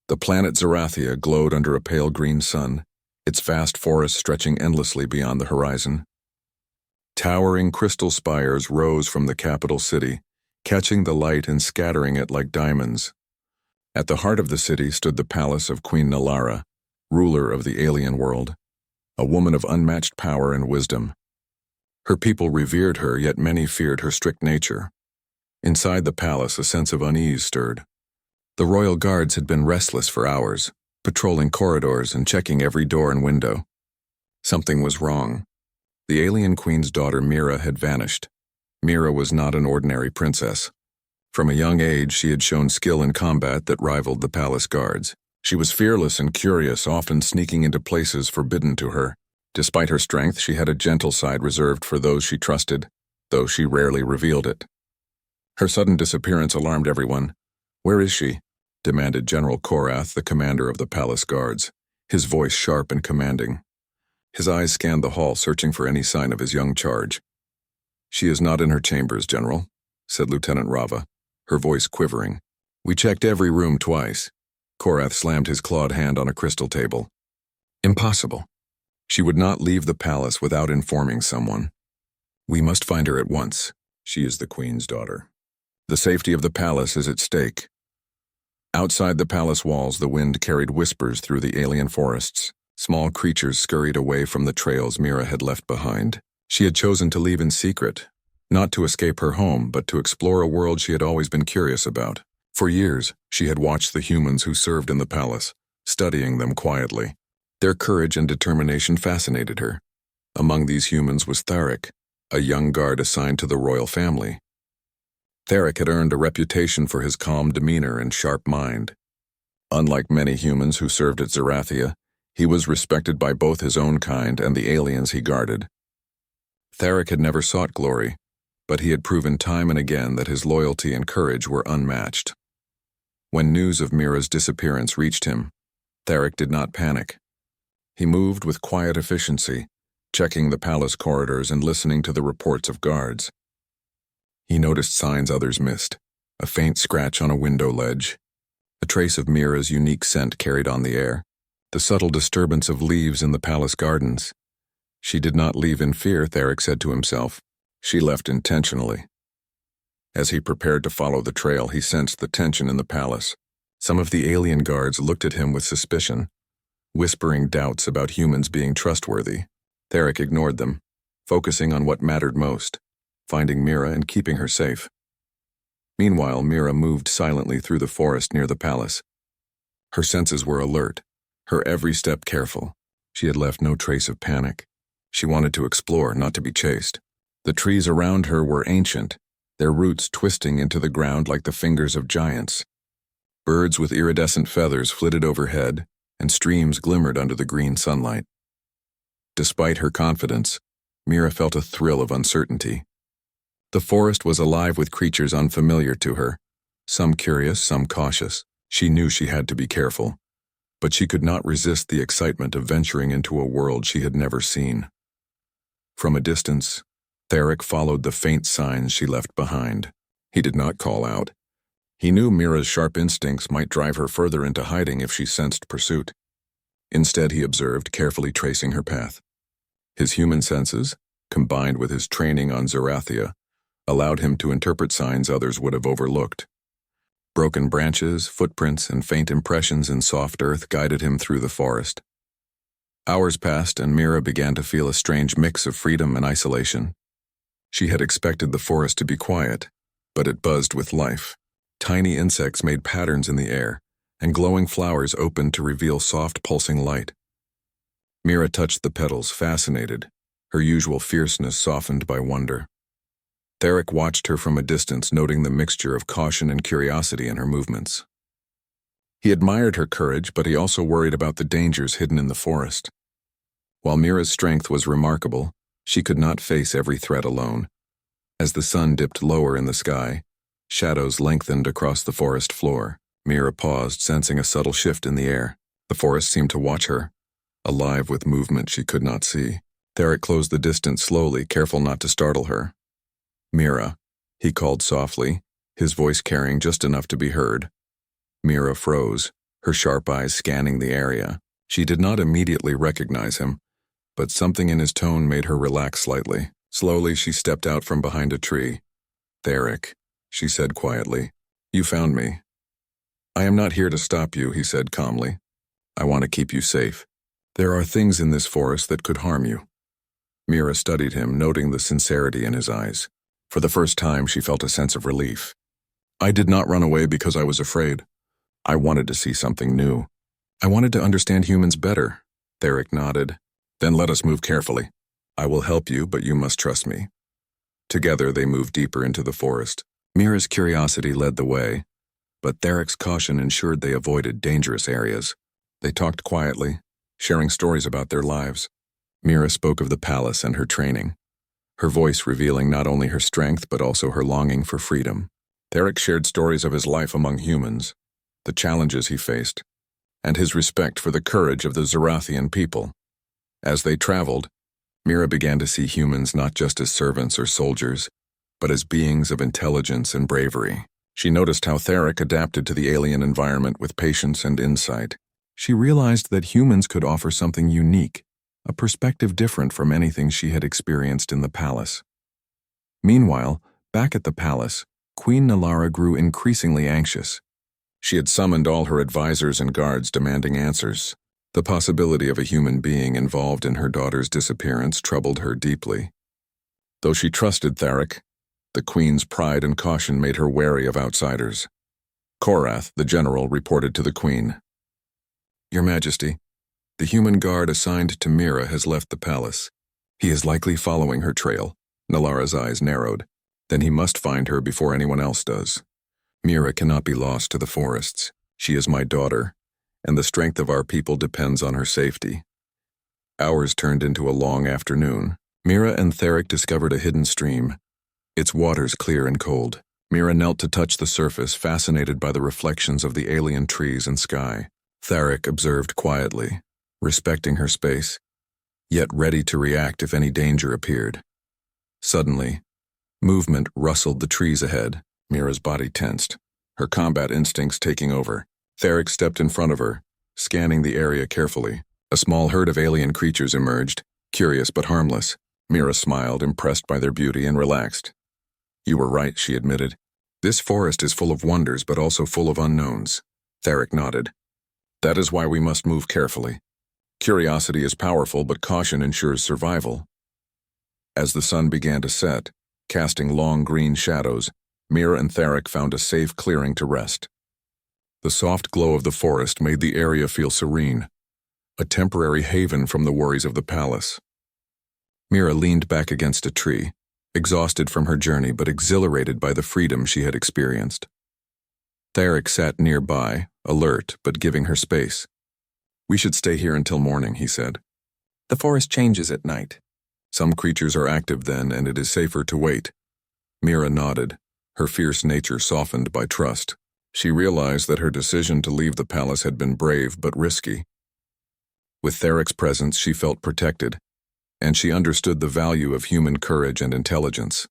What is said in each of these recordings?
The planet Zerathia glowed under a pale green sun, its vast forests stretching endlessly beyond the horizon. Towering crystal spires rose from the capital city, catching the light and scattering it like diamonds. At the heart of the city stood the palace of Queen Nalara, ruler of the alien world, a woman of unmatched power and wisdom. Her people revered her, yet many feared her strict nature. Inside the palace, a sense of unease stirred. The royal guards had been restless for hours, patrolling corridors and checking every door and window. Something was wrong. The alien queen's daughter Mira had vanished. Mira was not an ordinary princess. From a young age, she had shown skill in combat that rivaled the palace guards. She was fearless and curious, often sneaking into places forbidden to her. Despite her strength, she had a gentle side reserved for those she trusted, though she rarely revealed it. Her sudden disappearance alarmed everyone. "Where is she?" demanded General Korath, the commander of the palace guards, his voice sharp and commanding. His eyes scanned the hall, searching for any sign of his young charge. "She is not in her chambers, General," said Lieutenant Rava, her voice quivering. "We checked every room twice." Korath slammed his clawed hand on a crystal table. "Impossible. She would not leave the palace without informing someone. We must find her at once. She is the queen's daughter. The safety of the palace is at stake." Outside the palace walls, the wind carried whispers through the alien forests. Small creatures scurried away from the trails Mira had left behind. She had chosen to leave in secret, not to escape her home, but to explore a world she had always been curious about. For years, she had watched the humans who served in the palace, studying them quietly. Their courage and determination fascinated her. Among these humans was Tharik, a young guard assigned to the royal family. Tharik had earned a reputation for his calm demeanor and sharp mind. Unlike many humans who served at Zerathia, he was respected by both his own kind and the aliens he guarded. Tharik had never sought glory, but he had proven time and again that his loyalty and courage were unmatched. When news of Mira's disappearance reached him, Tharik did not panic. He moved with quiet efficiency, checking the palace corridors and listening to the reports of guards. He noticed signs others missed: a faint scratch on a window ledge, a trace of Mira's unique scent carried on the air, the subtle disturbance of leaves in the palace gardens. She did not leave in fear, Tharik said to himself. She left intentionally. As he prepared to follow the trail, he sensed the tension in the palace. Some of the alien guards looked at him with suspicion, whispering doubts about humans being trustworthy. Tharik ignored them, focusing on what mattered most: finding Mira and keeping her safe. Meanwhile, Mira moved silently through the forest near the palace. Her senses were alert, her every step careful. She had left no trace of panic. She wanted to explore, not to be chased. The trees around her were ancient, their roots twisting into the ground like the fingers of giants. Birds with iridescent feathers flitted overhead, and streams glimmered under the green sunlight. Despite her confidence, Mira felt a thrill of uncertainty. The forest was alive with creatures unfamiliar to her, some curious, some cautious. She knew she had to be careful, but she could not resist the excitement of venturing into a world she had never seen. From a distance, Tharik followed the faint signs she left behind. He did not call out. He knew Mira's sharp instincts might drive her further into hiding if she sensed pursuit. Instead, he observed, carefully tracing her path. His human senses, combined with his training on Zerathia, allowed him to interpret signs others would have overlooked. Broken branches, footprints, and faint impressions in soft earth guided him through the forest. Hours passed, and Mira began to feel a strange mix of freedom and isolation. She had expected the forest to be quiet, but it buzzed with life. Tiny insects made patterns in the air, and glowing flowers opened to reveal soft, pulsing light. Mira touched the petals, fascinated, her usual fierceness softened by wonder. Tharik watched her from a distance, noting the mixture of caution and curiosity in her movements. He admired her courage, but he also worried about the dangers hidden in the forest. While Mira's strength was remarkable, she could not face every threat alone. As the sun dipped lower in the sky, shadows lengthened across the forest floor. Mira paused, sensing a subtle shift in the air. The forest seemed to watch her, alive with movement she could not see. Tharik closed the distance slowly, careful not to startle her. "Mira," he called softly, his voice carrying just enough to be heard. Mira froze, her sharp eyes scanning the area. She did not immediately recognize him, but something in his tone made her relax slightly. Slowly, she stepped out from behind a tree. "Theric," she said quietly, "you found me." "I am not here to stop you," he said calmly. "I want to keep you safe. There are things in this forest that could harm you." Mira studied him, noting the sincerity in his eyes. For the first time, she felt a sense of relief. "I did not run away because I was afraid. I wanted to see something new. I wanted to understand humans better." Theric nodded. "Then let us move carefully. I will help you, but you must trust me." Together, they moved deeper into the forest. Mira's curiosity led the way, but Theric's caution ensured they avoided dangerous areas. They talked quietly, sharing stories about their lives. Mira spoke of the palace and her training, her voice revealing not only her strength but also her longing for freedom. Theric shared stories of his life among humans, the challenges he faced, and his respect for the courage of the Zarathian people. As they traveled, Mira began to see humans not just as servants or soldiers, but as beings of intelligence and bravery. She noticed how Theric adapted to the alien environment with patience and insight. She realized that humans could offer something unique, a perspective different from anything she had experienced in the palace. Meanwhile, back at the palace, Queen Nalara grew increasingly anxious. She had summoned all her advisors and guards demanding answers. The possibility of a human being involved in her daughter's disappearance troubled her deeply. Though she trusted Theric, the queen's pride and caution made her wary of outsiders. Korath, the general, reported to the queen. "Your Majesty, the human guard assigned to Mira has left the palace. He is likely following her trail." Nalara's eyes narrowed. "Then he must find her before anyone else does. Mira cannot be lost to the forests. She is my daughter, and the strength of our people depends on her safety." Hours turned into a long afternoon. Mira and Theric discovered a hidden stream, its waters clear and cold. Mira knelt to touch the surface, fascinated by the reflections of the alien trees and sky. Theric observed quietly, respecting her space, yet ready to react if any danger appeared. Suddenly, movement rustled the trees ahead. Mira's body tensed, her combat instincts taking over. Theric stepped in front of her, scanning the area carefully. A small herd of alien creatures emerged, curious but harmless. Mira smiled, impressed by their beauty, and relaxed. "You were right," she admitted. "This forest is full of wonders but also full of unknowns." Theric nodded. "That is why we must move carefully. Curiosity is powerful, but caution ensures survival." As the sun began to set, casting long green shadows, Mira and Theric found a safe clearing to rest. The soft glow of the forest made the area feel serene, a temporary haven from the worries of the palace. Mira leaned back against a tree, exhausted from her journey but exhilarated by the freedom she had experienced. Theric sat nearby, alert but giving her space. "We should stay here until morning," he said. "The forest changes at night. Some creatures are active then, and it is safer to wait." Mira nodded, her fierce nature softened by trust. She realized that her decision to leave the palace had been brave but risky. With Theric's presence, she felt protected, and she understood the value of human courage and intelligence.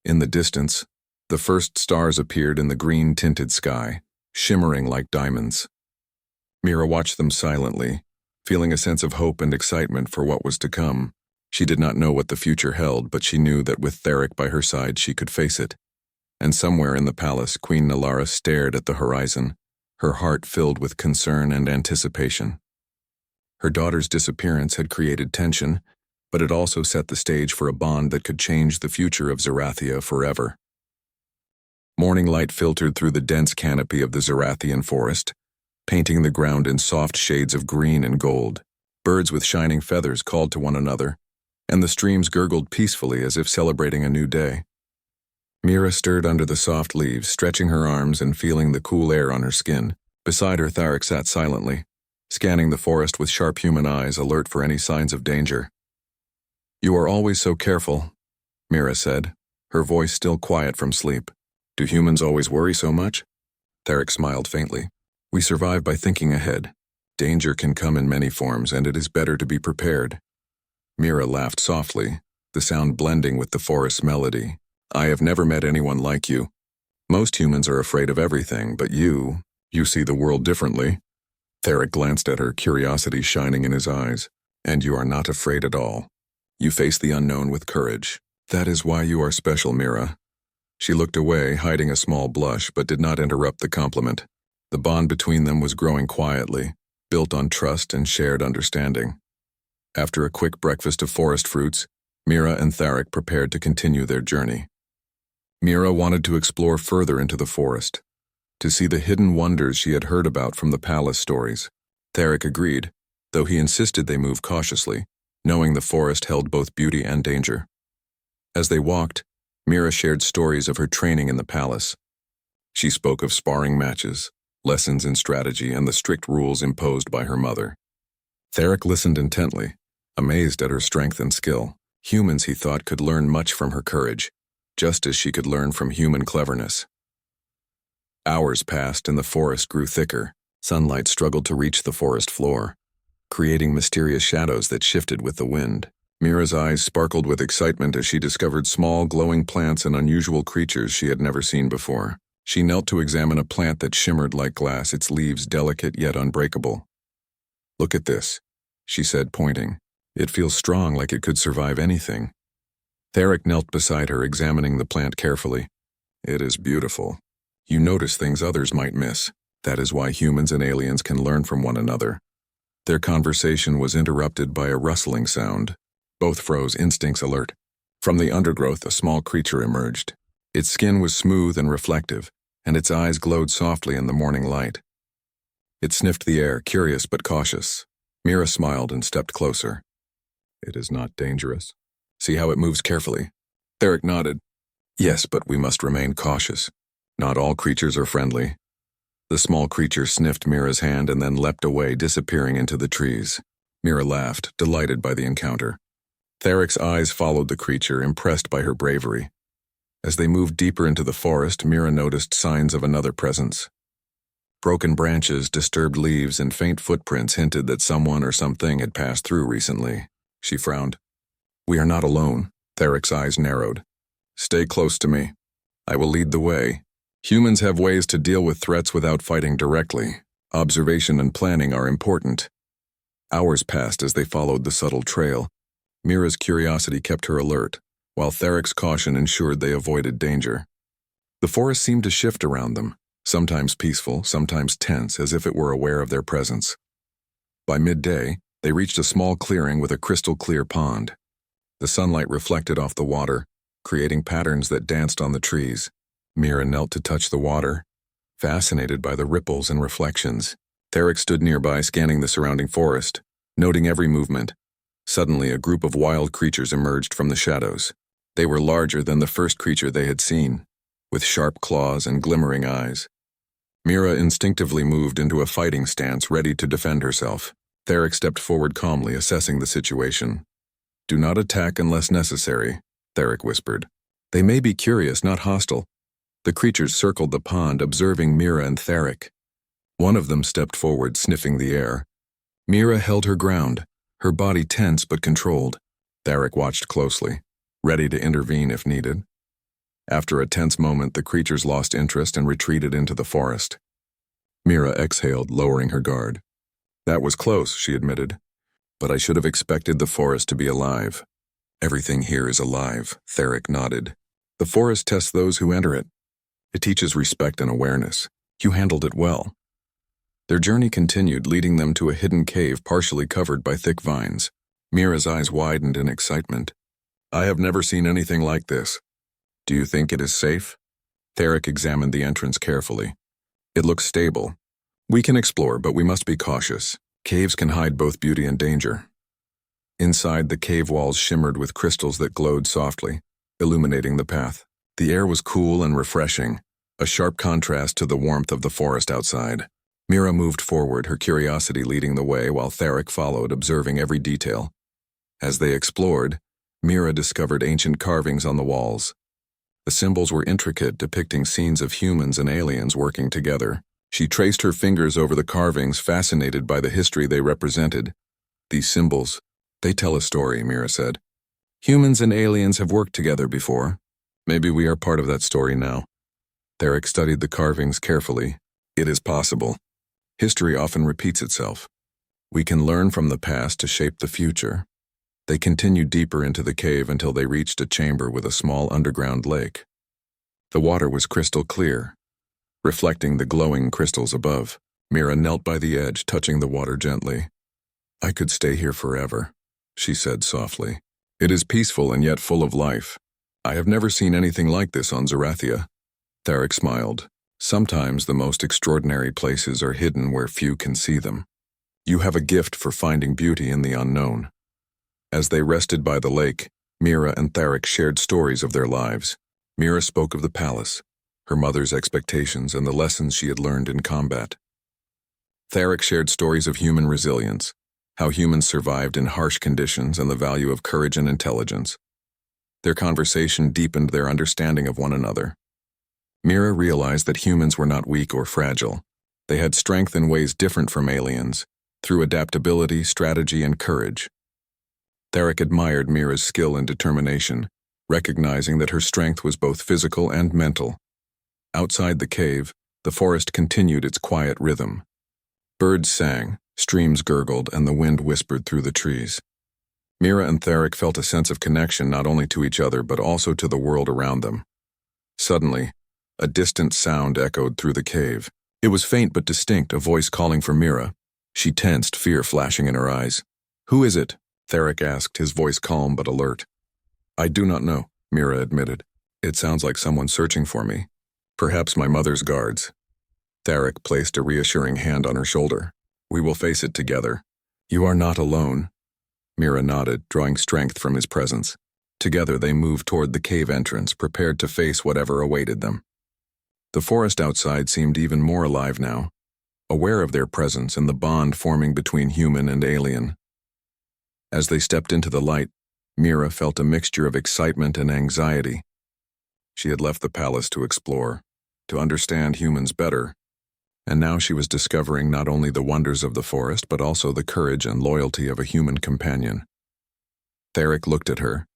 In the distance, the first stars appeared in the green-tinted sky, shimmering like diamonds. Mira watched them silently, feeling a sense of hope and excitement for what was to come. She did not know what the future held, but she knew that with Theric by her side she could face it. And somewhere in the palace, Queen Nalara stared at the horizon, her heart filled with concern and anticipation. Her daughter's disappearance had created tension, but it also set the stage for a bond that could change the future of Zarathia forever. Morning light filtered through the dense canopy of the Zarathian forest, painting the ground in soft shades of green and gold. Birds with shining feathers called to one another, and the streams gurgled peacefully as if celebrating a new day. Mira stirred under the soft leaves, stretching her arms and feeling the cool air on her skin. Beside her, Theric sat silently, scanning the forest with sharp human eyes, alert for any signs of danger. "You are always so careful," Mira said, her voice still quiet from sleep. "Do humans always worry so much?" Theric smiled faintly. "We survive by thinking ahead. Danger can come in many forms, and it is better to be prepared." Mira laughed softly, the sound blending with the forest's melody. "I have never met anyone like you. Most humans are afraid of everything, but you, You see the world differently. Theric glanced at her, curiosity shining in his eyes. And you are not afraid at all. You face the unknown with courage. That is why you are special, Mira. She looked away, hiding a small blush, but did not interrupt the compliment. The bond between them was growing quietly, built on trust and shared understanding. After a quick breakfast of forest fruits, Mira and Theric prepared to continue their journey. Mira wanted to explore further into the forest, to see the hidden wonders she had heard about from the palace stories. Theric agreed, though he insisted they move cautiously, knowing the forest held both beauty and danger. As they walked, Mira shared stories of her training in the palace. She spoke of sparring matches, lessons in strategy, and the strict rules imposed by her mother. Theric listened intently, amazed at her strength and skill. Humans, he thought, could learn much from her courage, just as she could learn from human cleverness. Hours passed and the forest grew thicker. Sunlight struggled to reach the forest floor, creating mysterious shadows that shifted with the wind. Mira's eyes sparkled with excitement as she discovered small, glowing plants and unusual creatures she had never seen before. She knelt to examine a plant that shimmered like glass, its leaves delicate yet unbreakable. "Look at this," she said, pointing. "It feels strong, like it could survive anything." Theric knelt beside her, examining the plant carefully. "It is beautiful. You notice things others might miss. That is why humans and aliens can learn from one another." Their conversation was interrupted by a rustling sound. Both froze, instincts alert. From the undergrowth, a small creature emerged. Its skin was smooth and reflective, and its eyes glowed softly in the morning light. It sniffed the air, curious but cautious. Mira smiled and stepped closer. "It is not dangerous. See how it moves carefully?" Theric nodded. "Yes, but we must remain cautious. Not all creatures are friendly." The small creature sniffed Mira's hand and then leapt away, disappearing into the trees. Mira laughed, delighted by the encounter. Theric's eyes followed the creature, impressed by her bravery. As they moved deeper into the forest, Mira noticed signs of another presence. Broken branches, disturbed leaves, and faint footprints hinted that someone or something had passed through recently. She frowned. "We are not alone." Theric's eyes narrowed. "Stay close to me. I will lead the way. Humans have ways to deal with threats without fighting directly. Observation and planning are important." Hours passed as they followed the subtle trail. Mira's curiosity kept her alert, while Theric's caution ensured they avoided danger. The forest seemed to shift around them, sometimes peaceful, sometimes tense, as if it were aware of their presence. By midday, they reached a small clearing with a crystal-clear pond. The sunlight reflected off the water, creating patterns that danced on the trees. Mira knelt to touch the water, fascinated by the ripples and reflections. Theric stood nearby, scanning the surrounding forest, noting every movement. Suddenly, a group of wild creatures emerged from the shadows. They were larger than the first creature they had seen, with sharp claws and glimmering eyes. Mira instinctively moved into a fighting stance, ready to defend herself. Theric stepped forward calmly, assessing the situation. "Do not attack unless necessary," Theric whispered. "They may be curious, not hostile." The creatures circled the pond, observing Mira and Theric. One of them stepped forward, sniffing the air. Mira held her ground, her body tense but controlled. Theric watched closely, ready to intervene if needed. After a tense moment, the creatures lost interest and retreated into the forest. Mira exhaled, lowering her guard. "That was close," she admitted. "But I should have expected the forest to be alive." "Everything here is alive," Theric nodded. "The forest tests those who enter it. It teaches respect and awareness. You handled it well." Their journey continued, leading them to a hidden cave partially covered by thick vines. Mira's eyes widened in excitement. "I have never seen anything like this. Do you think it is safe?" Theric examined the entrance carefully. "It looks stable. We can explore, but we must be cautious. Caves can hide both beauty and danger." Inside, the cave walls shimmered with crystals that glowed softly, illuminating the path. The air was cool and refreshing, a sharp contrast to the warmth of the forest outside. Mira moved forward, her curiosity leading the way while Theric followed, observing every detail. As they explored, Mira discovered ancient carvings on the walls. The symbols were intricate, depicting scenes of humans and aliens working together. She traced her fingers over the carvings, fascinated by the history they represented. "These symbols, they tell a story," Mira said. "Humans and aliens have worked together before. Maybe we are part of that story now." Theric studied the carvings carefully. It is possible. History often repeats itself. We can learn from the past to shape the future. They continued deeper into the cave until they reached a chamber with a small underground lake. The water was crystal clear, reflecting the glowing crystals above. Mira knelt by the edge, touching the water gently. "I could stay here forever," she said softly. "It is peaceful and yet full of life. I have never seen anything like this on Zerathia." Tharic smiled. "Sometimes the most extraordinary places are hidden where few can see them. You have a gift for finding beauty in the unknown." As they rested by the lake, Mira and Tharic shared stories of their lives. Mira spoke of the palace, her mother's expectations, and the lessons she had learned in combat. Tharic shared stories of human resilience, how humans survived in harsh conditions, and the value of courage and intelligence. Their conversation deepened their understanding of one another. Mira realized that humans were not weak or fragile. They had strength in ways different from aliens, through adaptability, strategy, and courage. Tharic admired Mira's skill and determination, recognizing that her strength was both physical and mental. Outside the cave, the forest continued its quiet rhythm. Birds sang, streams gurgled, and the wind whispered through the trees. Mira and Tharic felt a sense of connection not only to each other but also to the world around them. Suddenly, a distant sound echoed through the cave. It was faint but distinct, a voice calling for Mira. She tensed, fear flashing in her eyes. "Who is it?" Tharic asked, his voice calm but alert. "I do not know," Mira admitted. "It sounds like someone searching for me. Perhaps my mother's guards." Tharic placed a reassuring hand on her shoulder. "We will face it together. You are not alone." Mira nodded, drawing strength from his presence. Together they moved toward the cave entrance, prepared to face whatever awaited them. The forest outside seemed even more alive now, aware of their presence and the bond forming between human and alien. As they stepped into the light, Mira felt a mixture of excitement and anxiety. She had left the palace to explore, to understand humans better, and now she was discovering not only the wonders of the forest but also the courage and loyalty of a human companion. Tharic looked at her,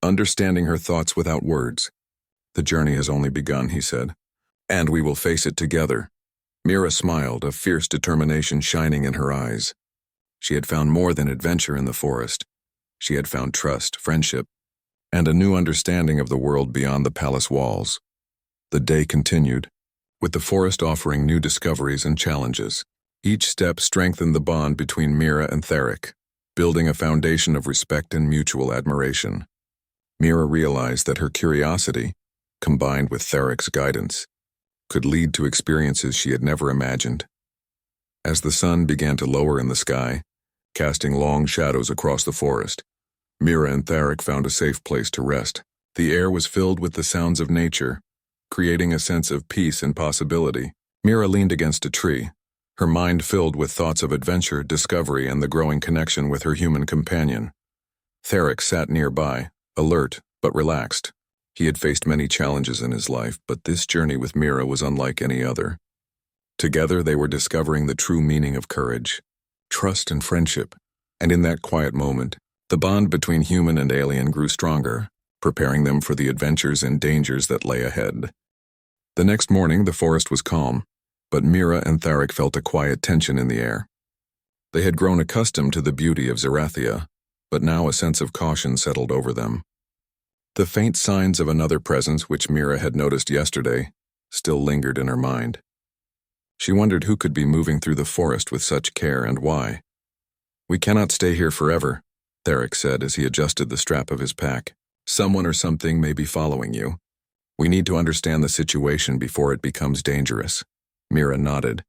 understanding her thoughts without words. "The journey has only begun," he said, "and we will face it together." Mira smiled, a fierce determination shining in her eyes. She had found more than adventure in the forest. She had found trust, friendship, and a new understanding of the world beyond the palace walls. The day continued, with the forest offering new discoveries and challenges. Each step strengthened the bond between Mira and Tharic, building a foundation of respect and mutual admiration. Mira realized that her curiosity, combined with Tharic's guidance, could lead to experiences she had never imagined. As the sun began to lower in the sky, casting long shadows across the forest, Mira and Tharic found a safe place to rest. The air was filled with the sounds of nature, creating a sense of peace and possibility. Mira leaned against a tree, her mind filled with thoughts of adventure, discovery, and the growing connection with her human companion. Tharic sat nearby, alert but relaxed. He had faced many challenges in his life, but this journey with Mira was unlike any other. Together they were discovering the true meaning of courage, trust, and friendship, and in that quiet moment, the bond between human and alien grew stronger, preparing them for the adventures and dangers that lay ahead. The next morning the forest was calm, but Mira and Tharic felt a quiet tension in the air. They had grown accustomed to the beauty of Zerathia, but now a sense of caution settled over them. The faint signs of another presence which Mira had noticed yesterday still lingered in her mind. She wondered who could be moving through the forest with such care and why. "We cannot stay here forever," Tharic said as he adjusted the strap of his pack. "Someone or something may be following you. We need to understand the situation before it becomes dangerous." Mira nodded.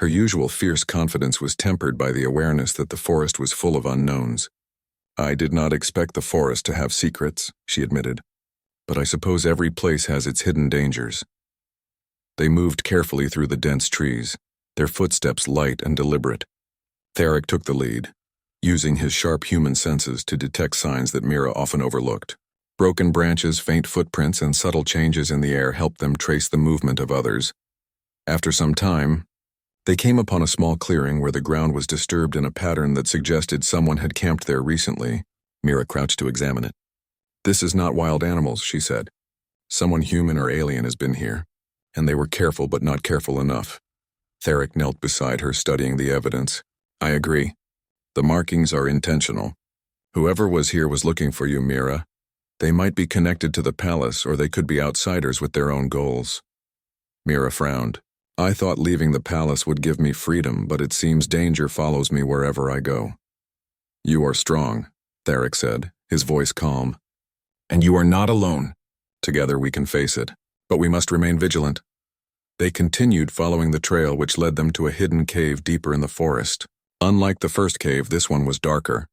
Her usual fierce confidence was tempered by the awareness that the forest was full of unknowns. "I did not expect the forest to have secrets," she admitted. "But I suppose every place has its hidden dangers." They moved carefully through the dense trees, their footsteps light and deliberate. Tharic took the lead, using his sharp human senses to detect signs that Mira often overlooked. Broken branches, faint footprints, and subtle changes in the air helped them trace the movement of others. After some time, they came upon a small clearing where the ground was disturbed in a pattern that suggested someone had camped there recently. Mira crouched to examine it. "This is not wild animals," she said. "Someone human or alien has been here, and they were careful but not careful enough." Theric knelt beside her, studying the evidence. I agree. The markings are intentional. Whoever was here was looking for you, Mira. They might be connected to the palace, or they could be outsiders with their own goals. Mira frowned. I thought leaving the palace would give me freedom, but it seems danger follows me wherever I go. You are strong, Theric said, his voice calm. And you are not alone. Together we can face it, but we must remain vigilant. They continued following the trail which led them to a hidden cave deeper in the forest. Unlike the first cave, this one was darker,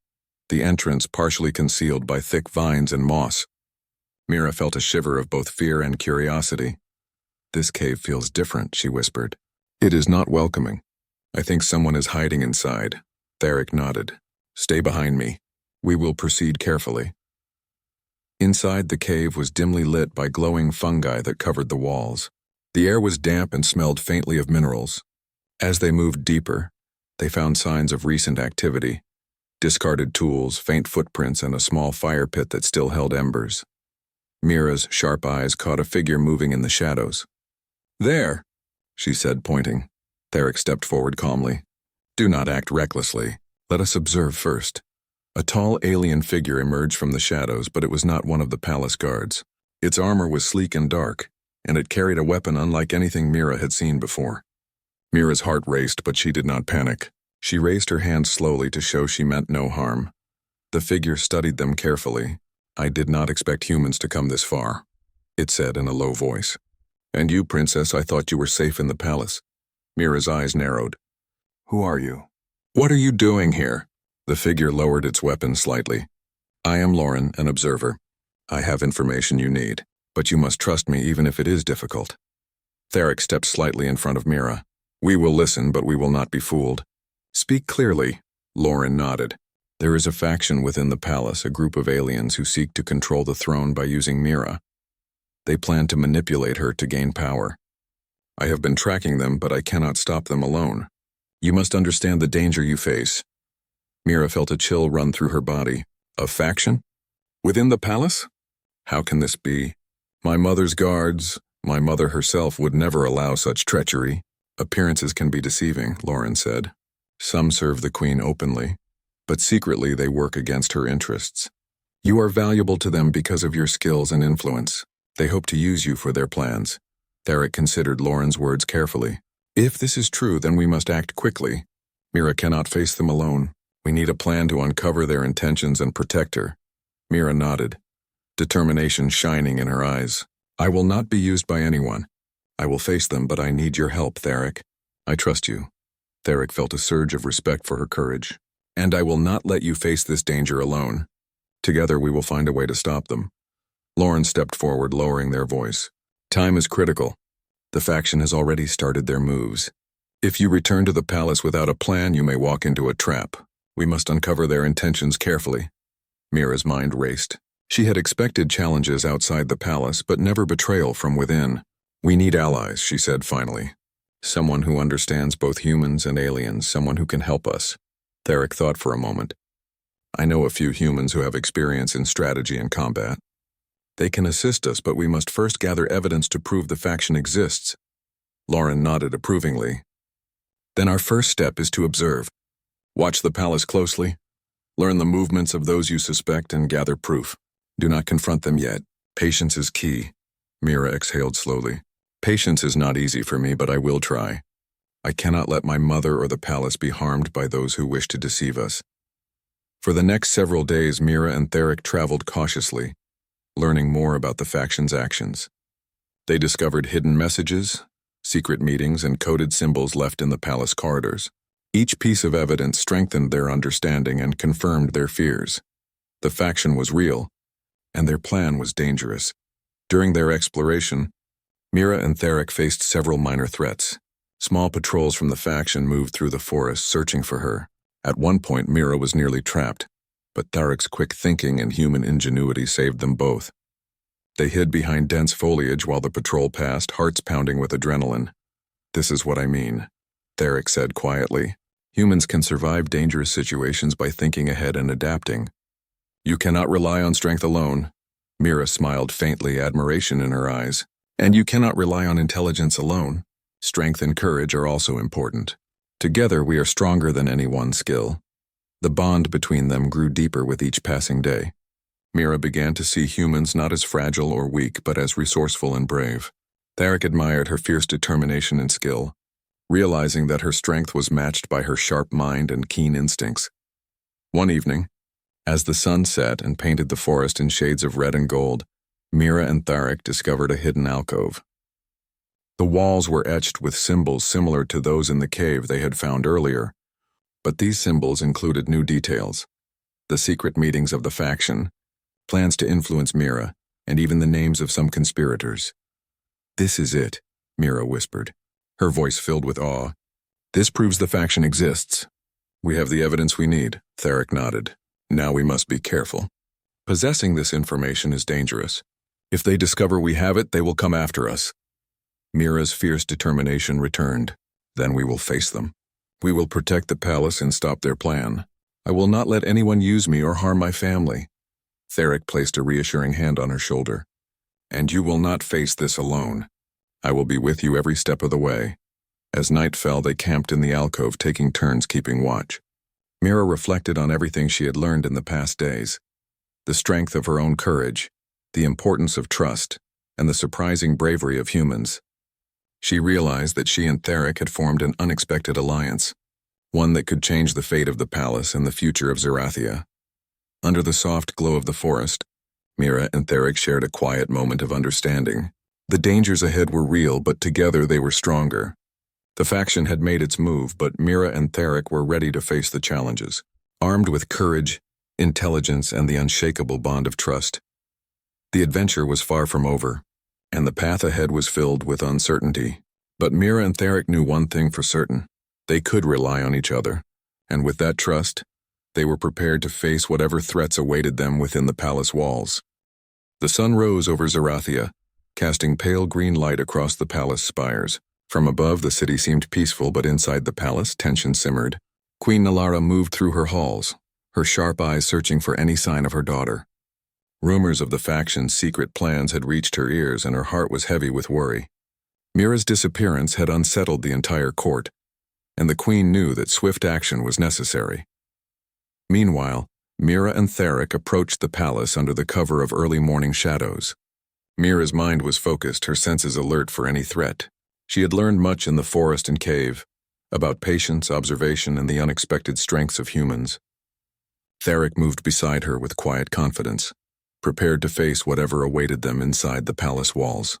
the entrance partially concealed by thick vines and moss. Mira felt a shiver of both fear and curiosity. This cave feels different, she whispered. It is not welcoming. I think someone is hiding inside. Theric nodded. Stay behind me. We will proceed carefully. Inside the cave was dimly lit by glowing fungi that covered the walls. The air was damp and smelled faintly of minerals. As they moved deeper, they found signs of recent activity. Discarded tools, faint footprints, and a small fire pit that still held embers. Mira's sharp eyes caught a figure moving in the shadows. There, she said, pointing. Theric stepped forward calmly. Do not act recklessly. Let us observe first. A tall alien figure emerged from the shadows, but it was not one of the palace guards. Its armor was sleek and dark, and it carried a weapon unlike anything Mira had seen before. Mira's heart raced, but she did not panic. She raised her hand slowly to show she meant no harm. The figure studied them carefully. I did not expect humans to come this far, it said in a low voice. And you, Princess, I thought you were safe in the palace. Mira's eyes narrowed. Who are you? What are you doing here? The figure lowered its weapon slightly. I am Lauren, an observer. I have information you need, but you must trust me even if it is difficult. Theric stepped slightly in front of Mira. We will listen, but we will not be fooled. Speak clearly. Lauren nodded. There is a faction within the palace, a group of aliens who seek to control the throne by using Mira. They plan to manipulate her to gain power. I have been tracking them, but I cannot stop them alone. You must understand the danger you face. Mira felt a chill run through her body. A faction? Within the palace? How can this be? My mother's guards, my mother herself would never allow such treachery. Appearances can be deceiving, Lauren said. Some serve the queen openly, but secretly they work against her interests. You are valuable to them because of your skills and influence. They hope to use you for their plans. Theric considered Lauren's words carefully. If this is true, then we must act quickly. Mira cannot face them alone. We need a plan to uncover their intentions and protect her. Mira nodded, determination shining in her eyes. I will not be used by anyone. I will face them, but I need your help, Theric. I trust you. Theric felt a surge of respect for her courage. And I will not let you face this danger alone. Together we will find a way to stop them. Lauren stepped forward, lowering their voice. Time is critical. The faction has already started their moves. If you return to the palace without a plan, you may walk into a trap. We must uncover their intentions carefully. Mira's mind raced. She had expected challenges outside the palace, but never betrayal from within. We need allies, she said finally. Someone who understands both humans and aliens, someone who can help us. Theric thought for a moment. I know a few humans who have experience in strategy and combat. They can assist us, but we must first gather evidence to prove the faction exists. Lauren nodded approvingly. Then our first step is to observe. Watch the palace closely. Learn the movements of those you suspect and gather proof. Do not confront them yet. Patience is key. Mira exhaled slowly. Patience is not easy for me, but I will try. I cannot let my mother or the palace be harmed by those who wish to deceive us. For the next several days, Mira and Theric traveled cautiously, learning more about the faction's actions. They discovered hidden messages, secret meetings, and coded symbols left in the palace corridors. Each piece of evidence strengthened their understanding and confirmed their fears. The faction was real, and their plan was dangerous. During their exploration, Mira and Theric faced several minor threats. Small patrols from the faction moved through the forest searching for her. At one point, Mira was nearly trapped, but Theric's quick thinking and human ingenuity saved them both. They hid behind dense foliage while the patrol passed, hearts pounding with adrenaline. This is what I mean, Theric said quietly. Humans can survive dangerous situations by thinking ahead and adapting. You cannot rely on strength alone. Mira smiled faintly, admiration in her eyes. And you cannot rely on intelligence alone. Strength and courage are also important. Together we are stronger than any one skill. The bond between them grew deeper with each passing day. Mira began to see humans not as fragile or weak, but as resourceful and brave. Theric admired her fierce determination and skill, realizing that her strength was matched by her sharp mind and keen instincts. One evening, as the sun set and painted the forest in shades of red and gold, Mira and Theric discovered a hidden alcove. The walls were etched with symbols similar to those in the cave they had found earlier, but these symbols included new details: the secret meetings of the faction, plans to influence Mira, and even the names of some conspirators. "This is it," Mira whispered, her voice filled with awe. "This proves the faction exists." "We have the evidence we need," Theric nodded. "Now we must be careful. Possessing this information is dangerous. If they discover we have it, they will come after us." Mira's fierce determination returned. "Then we will face them. We will protect the palace and stop their plan. I will not let anyone use me or harm my family." Theric placed a reassuring hand on her shoulder. "And you will not face this alone. I will be with you every step of the way." As night fell, they camped in the alcove, taking turns keeping watch. Mira reflected on everything she had learned in the past days: the strength of her own courage, the importance of trust, and the surprising bravery of humans. She realized that she and Theric had formed an unexpected alliance, one that could change the fate of the palace and the future of Zerathia. Under the soft glow of the forest, Mira and Theric shared a quiet moment of understanding. The dangers ahead were real, but together they were stronger. The faction had made its move, but Mira and Theric were ready to face the challenges, armed with courage, intelligence, and the unshakable bond of trust. The adventure was far from over, and the path ahead was filled with uncertainty. But Mira and Theric knew one thing for certain: they could rely on each other, and with that trust, they were prepared to face whatever threats awaited them within the palace walls. The sun rose over Zerathia, casting pale green light across the palace spires. From above, the city seemed peaceful, but inside the palace, tension simmered. Queen Nalara moved through her halls, her sharp eyes searching for any sign of her daughter. Rumors of the faction's secret plans had reached her ears, and her heart was heavy with worry. Mira's disappearance had unsettled the entire court, and the queen knew that swift action was necessary. Meanwhile, Mira and Theric approached the palace under the cover of early morning shadows. Mira's mind was focused, her senses alert for any threat. She had learned much in the forest and cave, about patience, observation, and the unexpected strengths of humans. Theric moved beside her with quiet confidence, prepared to face whatever awaited them inside the palace walls.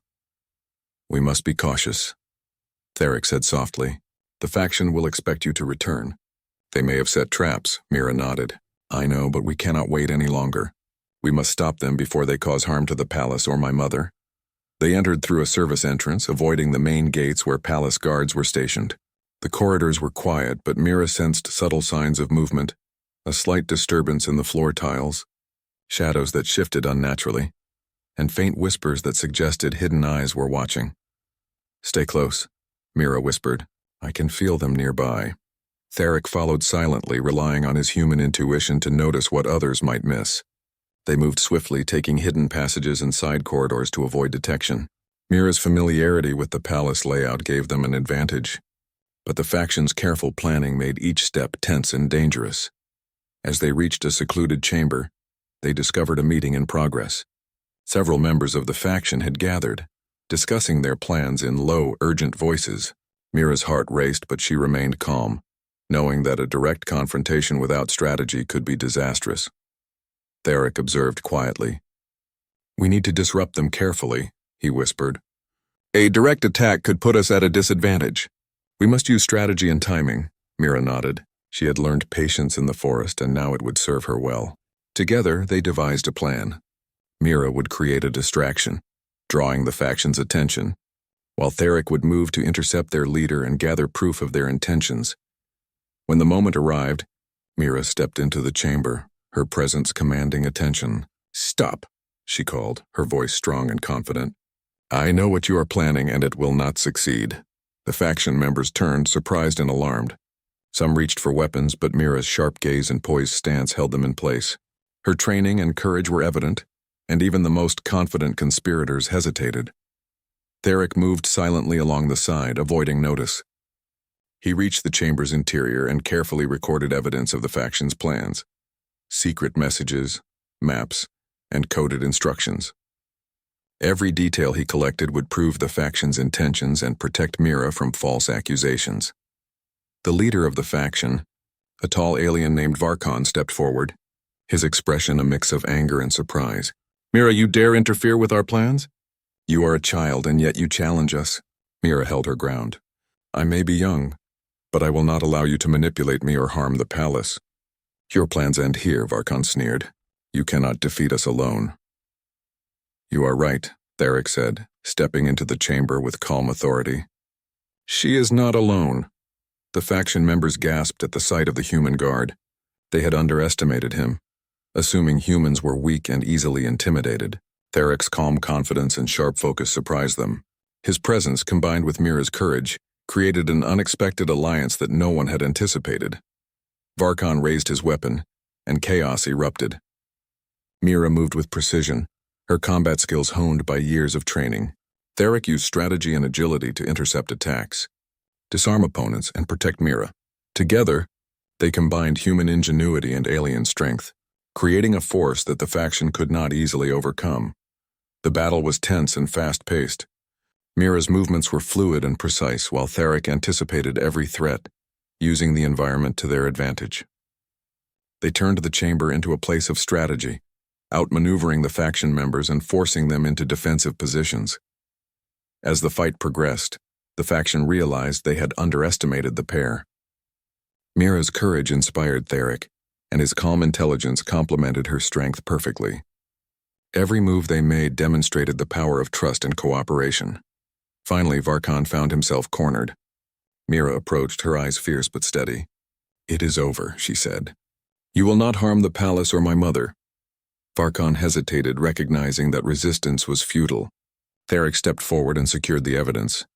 "We must be cautious," Theric said softly. "The faction will expect you to return." "They may have set traps," Mira nodded. "I know, but we cannot wait any longer. We must stop them before they cause harm to the palace or my mother." They entered through a service entrance, avoiding the main gates where palace guards were stationed. The corridors were quiet, but Mira sensed subtle signs of movement, a slight disturbance in the floor tiles, shadows that shifted unnaturally, and faint whispers that suggested hidden eyes were watching. "Stay close," Mira whispered. "I can feel them nearby." Theric followed silently, relying on his human intuition to notice what others might miss. They moved swiftly, taking hidden passages and side corridors to avoid detection. Mira's familiarity with the palace layout gave them an advantage, but the faction's careful planning made each step tense and dangerous. As they reached a secluded chamber, they discovered a meeting in progress. Several members of the faction had gathered, discussing their plans in low, urgent voices. Mira's heart raced, but she remained calm, knowing that a direct confrontation without strategy could be disastrous. Theric observed quietly. "We need to disrupt them carefully," he whispered. "A direct attack could put us at a disadvantage. We must use strategy and timing." Mira nodded. She had learned patience in the forest, and now it would serve her well. Together, they devised a plan. Mira would create a distraction, drawing the faction's attention, while Theric would move to intercept their leader and gather proof of their intentions. When the moment arrived, Mira stepped into the chamber, her presence commanding attention. "Stop," she called, her voice strong and confident. "I know what you are planning, and it will not succeed." The faction members turned, surprised and alarmed. Some reached for weapons, but Mira's sharp gaze and poised stance held them in place. Her training and courage were evident, and even the most confident conspirators hesitated. Theric moved silently along the side, avoiding notice. He reached the chamber's interior and carefully recorded evidence of the faction's plans. Secret messages, maps, and coded instructions. Every detail he collected would prove the faction's intentions and protect Mira from false accusations. The leader of the faction, a tall alien named Varkon, stepped forward, his expression a mix of anger and surprise. "Mira, you dare interfere with our plans? You are a child, and yet you challenge us." Mira held her ground. "I may be young, but I will not allow you to manipulate me or harm the palace." "Your plans end here," Varkon sneered. "You cannot defeat us alone." "You are right," Theric said, stepping into the chamber with calm authority. "She is not alone." The faction members gasped at the sight of the human guard. They had underestimated him, assuming humans were weak and easily intimidated. Theric's calm confidence and sharp focus surprised them. His presence, combined with Mira's courage, created an unexpected alliance that no one had anticipated. Varkon raised his weapon, and chaos erupted. Mira moved with precision, her combat skills honed by years of training. Theric used strategy and agility to intercept attacks, disarm opponents, and protect Mira. Together, they combined human ingenuity and alien strength, creating a force that the faction could not easily overcome. The battle was tense and fast-paced. Mira's movements were fluid and precise, while Theric anticipated every threat, using the environment to their advantage. They turned the chamber into a place of strategy, outmaneuvering the faction members and forcing them into defensive positions. As the fight progressed, the faction realized they had underestimated the pair. Mira's courage inspired Theric, and his calm intelligence complemented her strength perfectly. Every move they made demonstrated the power of trust and cooperation. Finally, Varkon found himself cornered. Mira approached, her eyes fierce but steady. "It is over," she said. "You will not harm the palace or my mother." Varkon hesitated, recognizing that resistance was futile. Theric stepped forward and secured the evidence,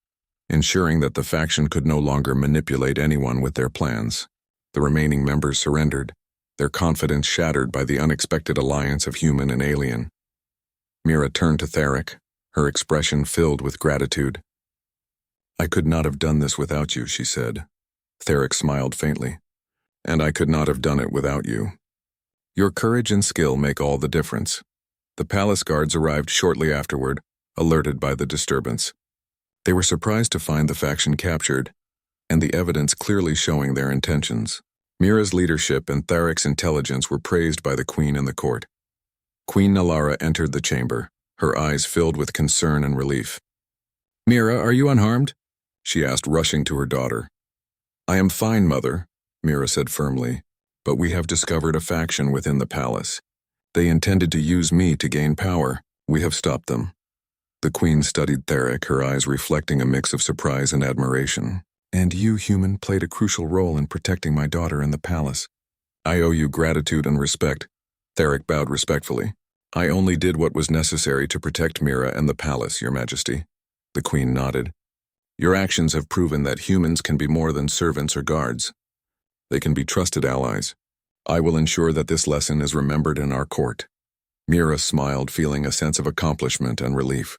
ensuring that the faction could no longer manipulate anyone with their plans. The remaining members surrendered, their confidence shattered by the unexpected alliance of human and alien. Mira turned to Theric, her expression filled with gratitude. "I could not have done this without you," she said. Theric smiled faintly. "And I could not have done it without you. Your courage and skill make all the difference." The palace guards arrived shortly afterward, alerted by the disturbance. They were surprised to find the faction captured, and the evidence clearly showing their intentions. Mira's leadership and Theric's intelligence were praised by the queen and the court. Queen Nalara entered the chamber, her eyes filled with concern and relief. "Mira, are you unharmed?" she asked, rushing to her daughter. "I am fine, mother," Mira said firmly, "but we have discovered a faction within the palace. They intended to use me to gain power. We have stopped them." The queen studied Theric, her eyes reflecting a mix of surprise and admiration. "And you, human, played a crucial role in protecting my daughter in the palace." "I owe you gratitude and respect." Theric bowed respectfully. "I only did what was necessary to protect Mira and the palace, Your Majesty." The queen nodded. "Your actions have proven that humans can be more than servants or guards. They can be trusted allies. I will ensure that this lesson is remembered in our court." Mira smiled, feeling a sense of accomplishment and relief.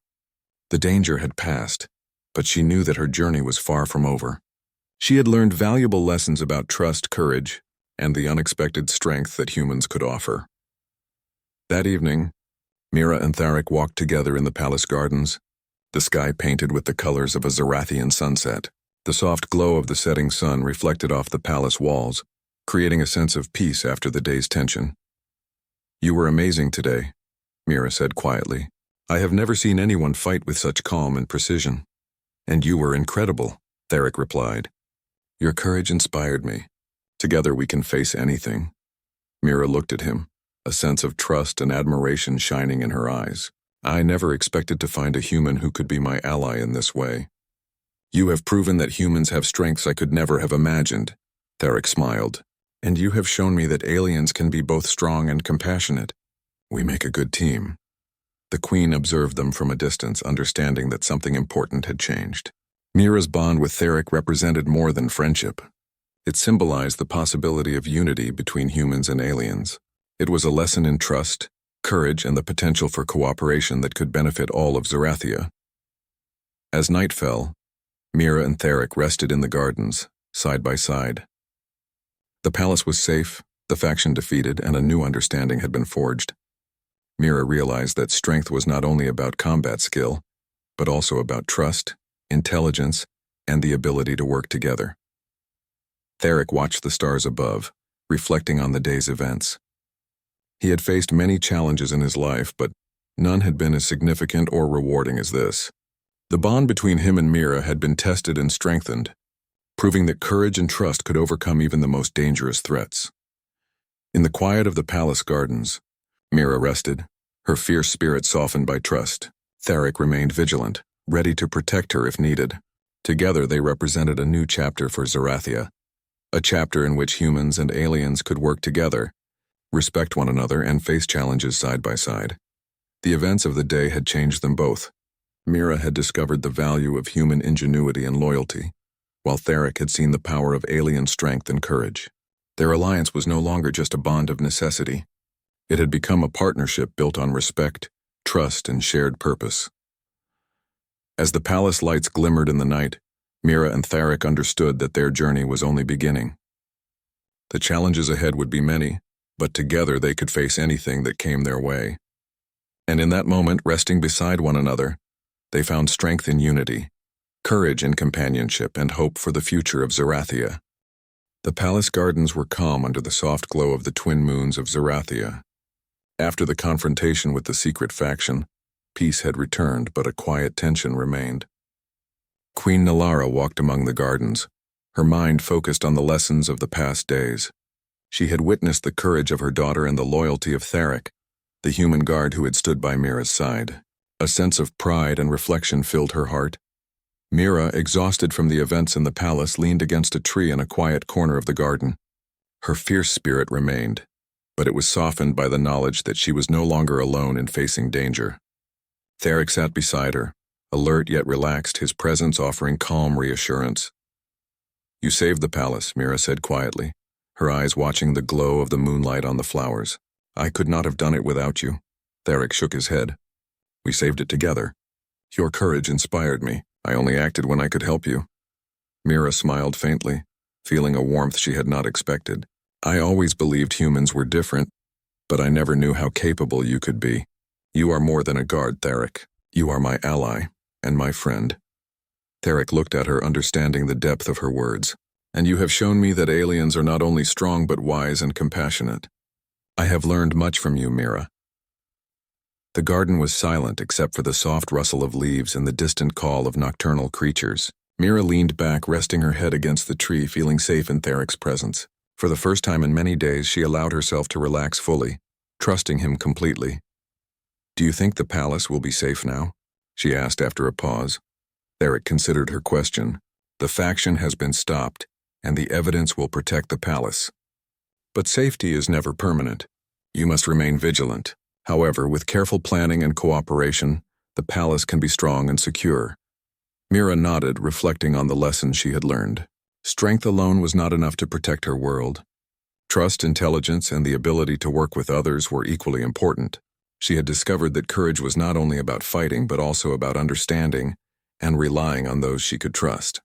The danger had passed, but she knew that her journey was far from over. She had learned valuable lessons about trust, courage, and the unexpected strength that humans could offer. That evening, Mira and Theric walked together in the palace gardens, the sky painted with the colors of a Zarathian sunset. The soft glow of the setting sun reflected off the palace walls, creating a sense of peace after the day's tension. "You were amazing today," Mira said quietly. "I have never seen anyone fight with such calm and precision." "And you were incredible," Theric replied. "Your courage inspired me. Together we can face anything." Mira looked at him, a sense of trust and admiration shining in her eyes. "I never expected to find a human who could be my ally in this way." "You have proven that humans have strengths I could never have imagined," Theric smiled. "And you have shown me that aliens can be both strong and compassionate. We make a good team." The queen observed them from a distance, understanding that something important had changed. Mira's bond with Theric represented more than friendship. It symbolized the possibility of unity between humans and aliens. It was a lesson in trust, courage, and the potential for cooperation that could benefit all of Zarathia. As night fell, Mira and Theric rested in the gardens, side by side. The palace was safe, the faction defeated, and a new understanding had been forged. Mira realized that strength was not only about combat skill, but also about trust, intelligence, and the ability to work together. Theric watched the stars above, reflecting on the day's events. He had faced many challenges in his life, but none had been as significant or rewarding as this. The bond between him and Mira had been tested and strengthened, proving that courage and trust could overcome even the most dangerous threats. In the quiet of the palace gardens, Mira rested, her fierce spirit softened by trust. Theric remained vigilant, ready to protect her if needed. Together they represented a new chapter for Zerathia, a chapter in which humans and aliens could work together, respect one another, and face challenges side by side. The events of the day had changed them both. Mira had discovered the value of human ingenuity and loyalty, while Theric had seen the power of alien strength and courage. Their alliance was no longer just a bond of necessity. It had become a partnership built on respect, trust, and shared purpose. As the palace lights glimmered in the night, Mira and Theric understood that their journey was only beginning. The challenges ahead would be many, but together they could face anything that came their way. And in that moment, resting beside one another, they found strength in unity, courage in companionship, and hope for the future of Zerathia. The palace gardens were calm under the soft glow of the twin moons of Zerathia. After the confrontation with the secret faction, peace had returned, but a quiet tension remained. Queen Nalara walked among the gardens, her mind focused on the lessons of the past days. She had witnessed the courage of her daughter and the loyalty of Theric, the human guard who had stood by Mira's side. A sense of pride and reflection filled her heart. Mira, exhausted from the events in the palace, leaned against a tree in a quiet corner of the garden. Her fierce spirit remained, but it was softened by the knowledge that she was no longer alone in facing danger. Theric sat beside her, alert yet relaxed, his presence offering calm reassurance. "You saved the palace," Mira said quietly, her eyes watching the glow of the moonlight on the flowers. "I could not have done it without you." Theric shook his head. "We saved it together. Your courage inspired me. I only acted when I could help you." Mira smiled faintly, feeling a warmth she had not expected. "I always believed humans were different, but I never knew how capable you could be. You are more than a guard, Theric. You are my ally and my friend." Theric looked at her, understanding the depth of her words. "And you have shown me that aliens are not only strong but wise and compassionate. I have learned much from you, Mira." The garden was silent except for the soft rustle of leaves and the distant call of nocturnal creatures. Mira leaned back, resting her head against the tree, feeling safe in Theric's presence. For the first time in many days, she allowed herself to relax fully, trusting him completely. "Do you think the palace will be safe now?" she asked after a pause. Theric considered her question. "The faction has been stopped, and the evidence will protect the palace. But safety is never permanent. You must remain vigilant. However, with careful planning and cooperation, the palace can be strong and secure." Mira nodded, reflecting on the lessons she had learned. Strength alone was not enough to protect her world. Trust, intelligence, and the ability to work with others were equally important. She had discovered that courage was not only about fighting, but also about understanding and relying on those she could trust.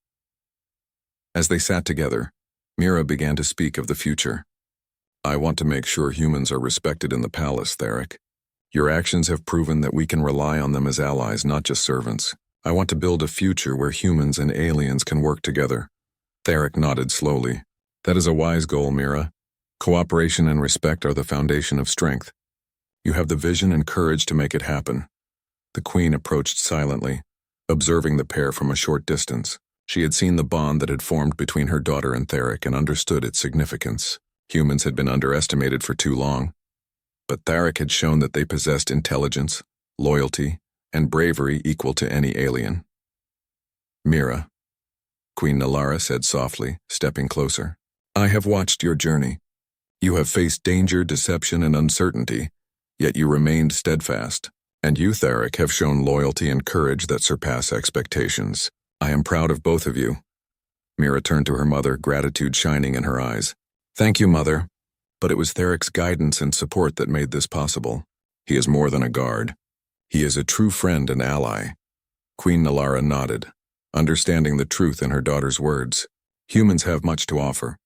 As they sat together, Mira began to speak of the future. "I want to make sure humans are respected in the palace, Theric. Your actions have proven that we can rely on them as allies, not just servants. I want to build a future where humans and aliens can work together." Theric nodded slowly. "That is a wise goal, Mira. Cooperation and respect are the foundation of strength. You have the vision and courage to make it happen." The queen approached silently, observing the pair from a short distance. She had seen the bond that had formed between her daughter and Theric and understood its significance. Humans had been underestimated for too long, but Theric had shown that they possessed intelligence, loyalty, and bravery equal to any alien. "Mira," Queen Nalara said softly, stepping closer, "I have watched your journey. You have faced danger, deception, and uncertainty, yet you remained steadfast. And you, Theric, have shown loyalty and courage that surpass expectations. I am proud of both of you." Mira turned to her mother, gratitude shining in her eyes. "Thank you, Mother. But it was Theric's guidance and support that made this possible. He is more than a guard. He is a true friend and ally." Queen Nalara nodded, understanding the truth in her daughter's words. Humans have much to offer.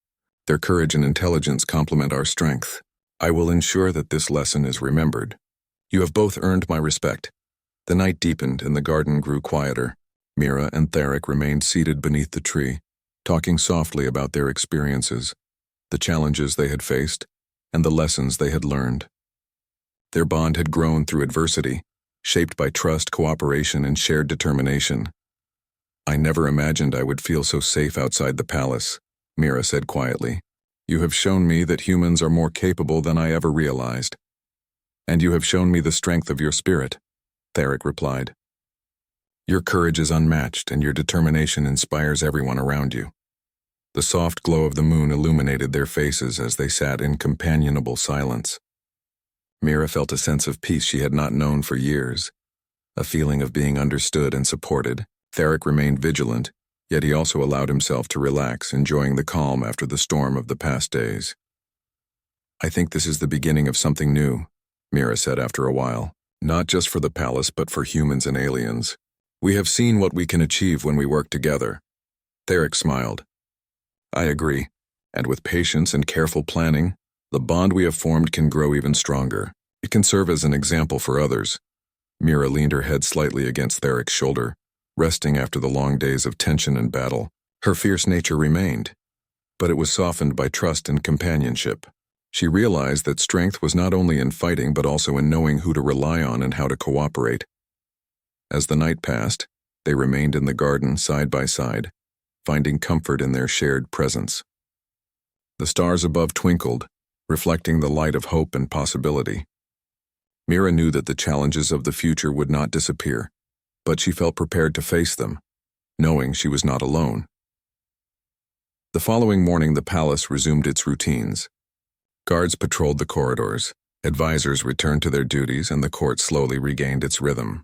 Their courage and intelligence complement our strength. I will ensure that this lesson is remembered. You have both earned my respect. The night deepened and the garden grew quieter. Mira and Theric remained seated beneath the tree, talking softly about their experiences, the challenges they had faced, and the lessons they had learned. Their bond had grown through adversity, shaped by trust, cooperation, and shared determination. I never imagined I would feel so safe outside the palace, Mira said quietly. You have shown me that humans are more capable than I ever realized. And you have shown me the strength of your spirit, Theric replied. Your courage is unmatched and your determination inspires everyone around you. The soft glow of the moon illuminated their faces as they sat in companionable silence. Mira felt a sense of peace she had not known for years, a feeling of being understood and supported. Theric remained vigilant, yet he also allowed himself to relax, enjoying the calm after the storm of the past days. I think this is the beginning of something new, Mira said after a while, not just for the palace but for humans and aliens. We have seen what we can achieve when we work together. Theric smiled. I agree, and with patience and careful planning, the bond we have formed can grow even stronger. It can serve as an example for others. Mira leaned her head slightly against Theric's shoulder, resting after the long days of tension and battle. Her fierce nature remained, but it was softened by trust and companionship. She realized that strength was not only in fighting but also in knowing who to rely on and how to cooperate. As the night passed, they remained in the garden side by side, finding comfort in their shared presence. The stars above twinkled, reflecting the light of hope and possibility. Mira knew that the challenges of the future would not disappear, but she felt prepared to face them, knowing she was not alone. The following morning, the palace resumed its routines. Guards patrolled the corridors, advisors returned to their duties, and the court slowly regained its rhythm.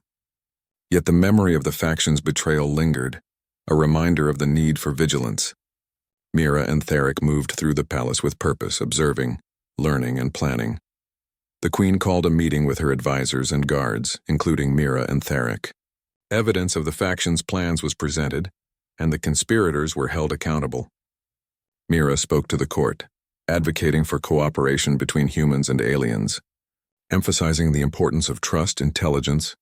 Yet the memory of the faction's betrayal lingered, a reminder of the need for vigilance. Mira and Theric moved through the palace with purpose, observing, learning, and planning. The queen called a meeting with her advisors and guards, including Mira and Theric. Evidence of the faction's plans was presented, and the conspirators were held accountable. Mira spoke to the court, advocating for cooperation between humans and aliens, emphasizing the importance of trust, intelligence,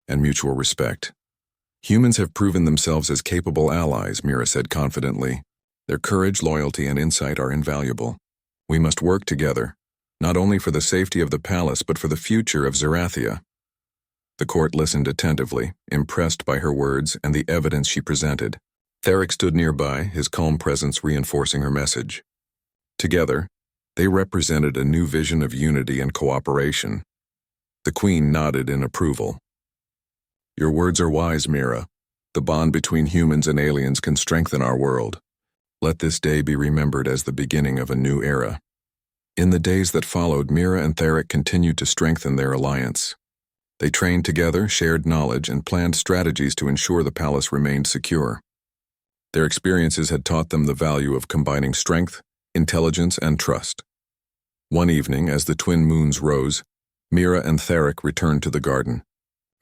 and mutual respect. Humans have proven themselves as capable allies, Mira said confidently. Their courage, loyalty, and insight are invaluable. We must work together, not only for the safety of the palace but for the future of Zerathia. The court listened attentively, impressed by her words and the evidence she presented. Theric stood nearby, his calm presence reinforcing her message. Together, they represented a new vision of unity and cooperation. The queen nodded in approval. Your words are wise, Mira. The bond between humans and aliens can strengthen our world. Let this day be remembered as the beginning of a new era. In the days that followed, Mira and Theric continued to strengthen their alliance. They trained together, shared knowledge, and planned strategies to ensure the palace remained secure. Their experiences had taught them the value of combining strength, intelligence, and trust. One evening, as the twin moons rose, Mira and Theric returned to the garden.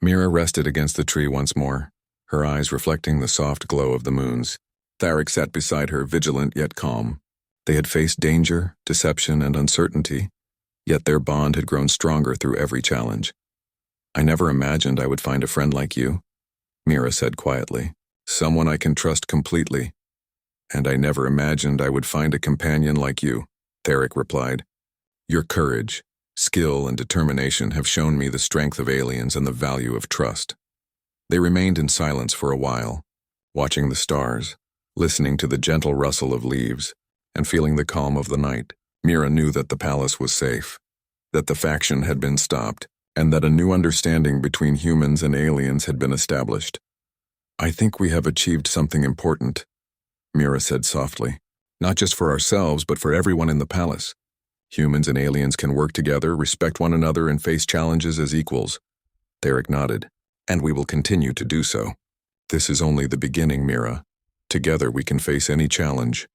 Mira rested against the tree once more, her eyes reflecting the soft glow of the moons. Theric sat beside her, vigilant yet calm. They had faced danger, deception, and uncertainty, yet their bond had grown stronger through every challenge. I never imagined I would find a friend like you, Mira said quietly, someone I can trust completely. And I never imagined I would find a companion like you, Theric replied. Your courage, skill, and determination have shown me the strength of aliens and the value of trust. They remained in silence for a while, watching the stars, listening to the gentle rustle of leaves, and feeling the calm of the night. Mira knew that the palace was safe, that the faction had been stopped, and that a new understanding between humans and aliens had been established. I think we have achieved something important, Mira said softly. Not just for ourselves, but for everyone in the palace. Humans and aliens can work together, respect one another, and face challenges as equals. Theric nodded. And we will continue to do so. This is only the beginning, Mira. Together we can face any challenge.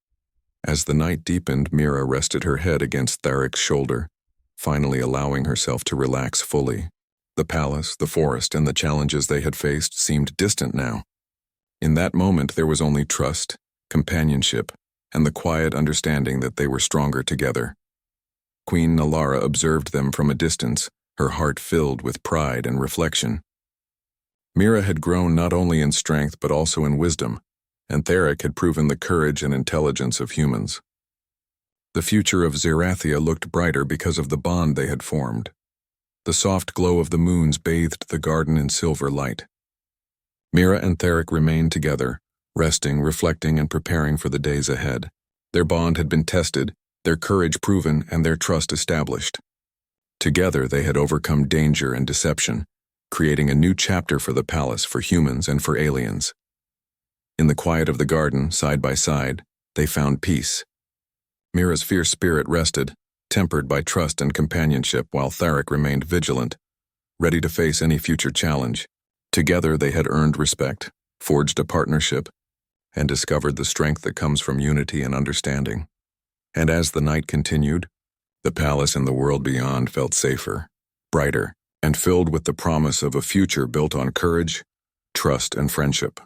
As the night deepened, Mira rested her head against Theric's shoulder, finally allowing herself to relax fully. The palace, the forest, and the challenges they had faced seemed distant now. In that moment there was only trust, companionship, and the quiet understanding that they were stronger together. Queen Nalara observed them from a distance, her heart filled with pride and reflection. Mira had grown not only in strength but also in wisdom, and Theric had proven the courage and intelligence of humans. The future of Zerathia looked brighter because of the bond they had formed. The soft glow of the moons bathed the garden in silver light. Mira and Theric remained together, resting, reflecting, and preparing for the days ahead. Their bond had been tested, their courage proven, and their trust established. Together they had overcome danger and deception, creating a new chapter for the palace, for humans and for aliens. In the quiet of the garden, side by side, they found peace. Mira's fierce spirit rested, tempered by trust and companionship, while Theric remained vigilant, ready to face any future challenge. Together they had earned respect, forged a partnership, and discovered the strength that comes from unity and understanding. And as the night continued, the palace and the world beyond felt safer, brighter, and filled with the promise of a future built on courage, trust, and friendship.